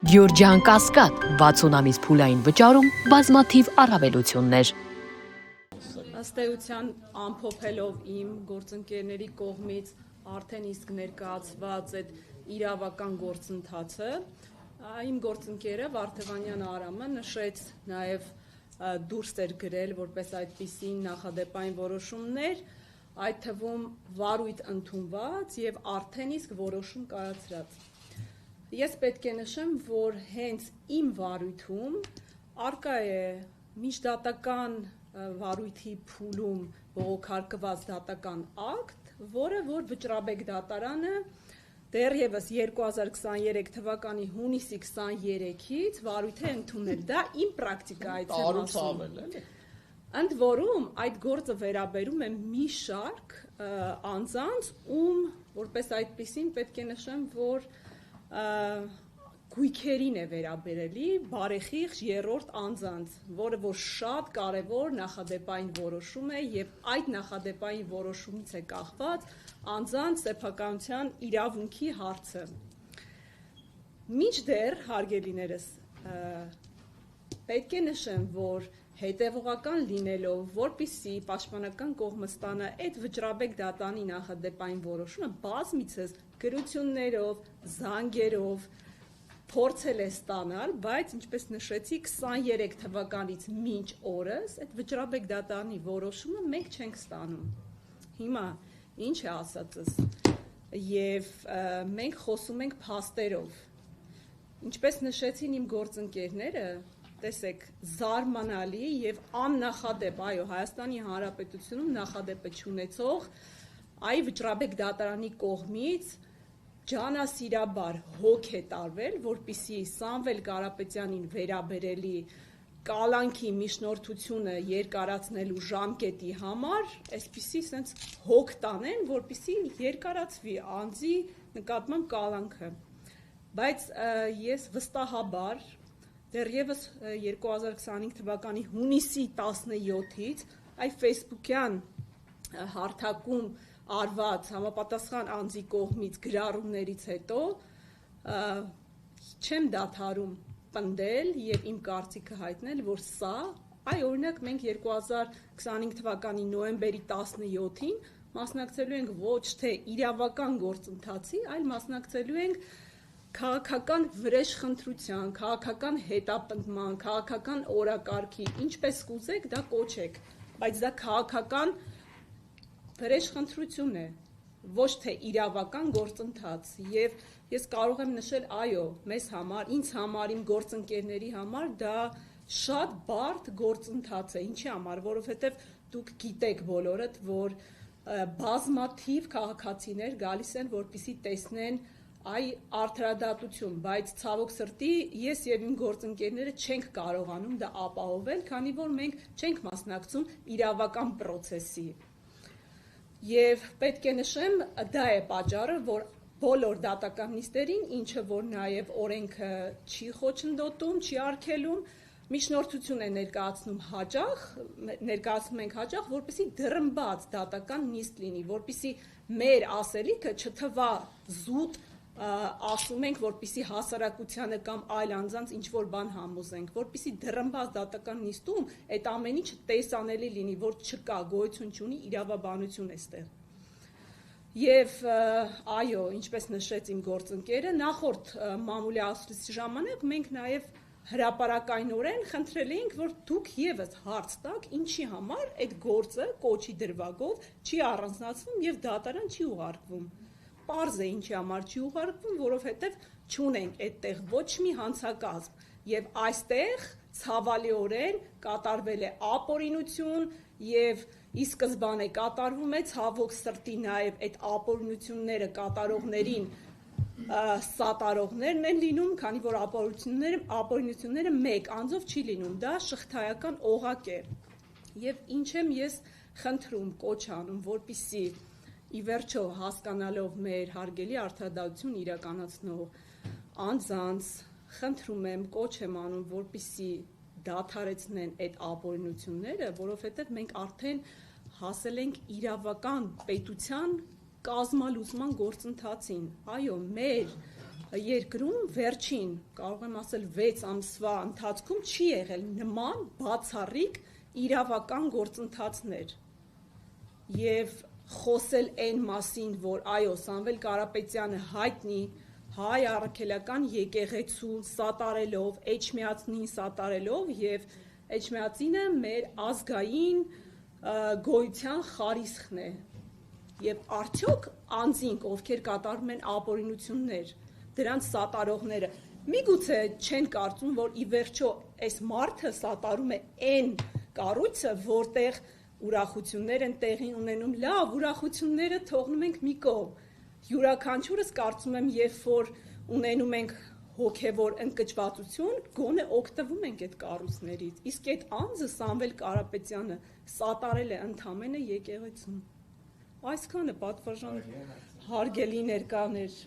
Գյորջյան Կասկադ 60 ամիս փուլային վճարում բազմաթիվ առավելություններ։ Ըստ էության ամփոփելով իմ գործընկերների կողմից արդեն իսկ ներկայացված այդ իրավական գործընթացը, իմ գործընկերը Վարդևանյան Արամը նշեց նաև դուրս էր գրել որպես այդպիսի նախադեպային որոշումներ, այդ թվում վարույթ ընդունված եւ արդեն իսկ որոշում կայացրած։ Ես պետք է նշեմ, որ հենց իմ վարույթում արկա է միջդատական վարույթի փուլում բողոքարկված դատական ակտ, որը որ Վճռաբեկ դատարանը դեռևս 2023 թվականի հունիսի 23-ից վարույթ է ընդունել։ Դա իմ պրակտիկայից է ասում։ Ընդ որում այդ գործը վերաբերում է մի շարք անձանց, ում որպես այդպիսին պետք է նշեմ, որ գույքերին է վերաբերելի բարեխիղճ երրորդ անձանց, որը որ շատ կարևոր նախադեպային որոշում է եւ այդ նախադեպային որոշումից է կախված անձանց սեփականության իրավունքի հարցը։ Մինչդեռ, հարգելիներս, պետք է նշեմ, որ հետևողական լինելով, որպիսի պաշտպանական կողմը ստանա այդ Վճռաբեկ դատանի նախադեպային որոշումը, բազմիցս գրություններով, զանգերով փորձել է ստանալ, բայց ինչպես նշեցի 23 թվականից մինչ օրս այդ Վճռաբեկ դատանի որոշումը մենք չենք ստանում։ Հիմա ինչ է ասածս, եւ մենք խոսում ենք փաստերով։ Ինչպես նշեցին իմ գործընկերները, տեսեք, զարմանալի եւ աննախադեպ, այո, Հայաստանի Հանրապետությունում նախադեպը չունեցող այ Վճռաբեկ դատարանի կողմից ջանասիրաբար հոգ է տարվել, որպիսի Սամվել Կարապետյանին վերաբերելի կալանքի միջնորդությունը երկարացնելու ժամկետի համար այսպիսի sense հոգ տանեն, որպիսի երկարացվի անձի նկատմամբ կալանքը։ Բայց ես վստահաբար դեռևս 2025 թվականի հունիսի 17-ից այ Facebook-յան հարթակում արված համապատասխան անձի կողմից գրառումներից հետո չեմ դադարում պնդել եւ իմ կարծիքը հայտնել, որ սա, այ օրինակ մենք 2025 թվականի նոյեմբերի 17-ին մասնակցելու ենք ոչ թե իրավական գործընթացի, այլ մասնակցելու ենք քաղաքական վրեժխնդրության, քաղաքական հետապնդման, քաղաքական օրակարգի, ինչպես կուզեք, դա կոչեք, բայց դա քաղաքական վրեժխնդրություն է, ոչ թե իրավական գործընթաց, եւ ես կարող եմ նշել, այո, մեզ համար, ինձ համար, իմ գործընկերների համար դա շատ բարդ գործընթաց է, ինչի համար, որովհետեւ դուք գիտեք բոլորդ, որ բազմաթիվ քաղաքացիներ գալիս են, որպեսզի տեսնեն այ արդարադատություն, բայց ցավոք սրտի ես եւ իմ գործընկերները չենք կարողանում դա ապահովել, քանի որ մենք չենք մասնակցում իրավական process-ի։ Եվ պետք է նշեմ, դա է պատճառը, որ բոլոր դատական նիստերին, ինչը որ նաեւ օրենքը չի խոչընդոտում, չի արգելում, միջնորդություն է ներկայացնում ենք հաճախ, որպեսզի դրմբաց դատական նիստ լինի, որպեսզի մեր ասելիքը չթվա զուտ ասում ենք, որպեսզի հասարակությանը կամ այլ անձանց ինչ-որ բան համոզենք, որպեսզի դրմբաց դատական նիստում այդ ամեն ինչը տեսանելի լինի, որ չկա, գոյություն չունի իրավաբանություն էստեղ։ Եվ այո, ինչպես նշեց իմ գործընկերը, նախորդ մամուլի ասուլիսի ժամանակ մենք նաև հրապարակայնորեն խնդրել էինք, որ դուք եւս հարց տաք, ինչի համար այդ գործը կոչի դրվագով չի առանձնացվում եւ դատարան չի ուղարկվում։ Պարզ է ինչի համար չի ուղարկվում, որովհետև չունենք այդտեղ ոչ մի հանցակազմ եւ այստեղ ցավալիորեն կատարվել է ապօրինություն եւ ի սկզբանե կատարվում է ցավոք սրտի նաեւ այդ ապօրինությունները կատարողներին սատարողներն են լինում, քանի որ ապօրինությունները մեկ անձով չի լինում, դա շղթայական օղակ է։ Եվ ինչ եմ ես խնդրում, կոչ անում, որպեսզի ի վերջո հասկանալով մեր հարգելի արդարադատություն իրականացնող անձանց խնդրում եմ, կոչ եմ անում, որպեսզի դադարեցնեն այդ ապօրինությունները, որովհետև մենք արդեն հասել ենք իրավական պետության կազմալուծման գործընթացին։ Այո, մեր երկրում վերջին, կարող եմ ասել 6 ամսվա ընթացքում չի եղել նման բացառիկ իրավական գործընթացներ եւ խոսել այն մասին, որ այո, Սամվել Կարապետյանը հայտնի հայ առաքելական եկեղեցու սատարելով, Էջմիածնին սատարելով եւ Էջմիածինը մեր ազգային գոյության խարիսխն է եւ արդյոք անձինք, ովքեր կատարում են ապօրինություններ, դրանց սատարողները միգուցե չեն կարծում, որ ի վերջո այս մարդը սատարում է այն կառույցը, որտեղ ուրախություններ են տեղի ունենում, լավ, ուրախությունները թողնում ենք մի կողմ, յուրաքանչյուրս կարծում եմ, երբ որ ունենում ենք հոգևոր ընկճվածություն, գոնե օգտվում ենք այդ կառույցներից, իսկ այդ անձը Սամվել Կարապետյանը սատարել է ընդամենը եկեղեցուն։ Այսքանը պատվարժան հարգելի ներկաներ։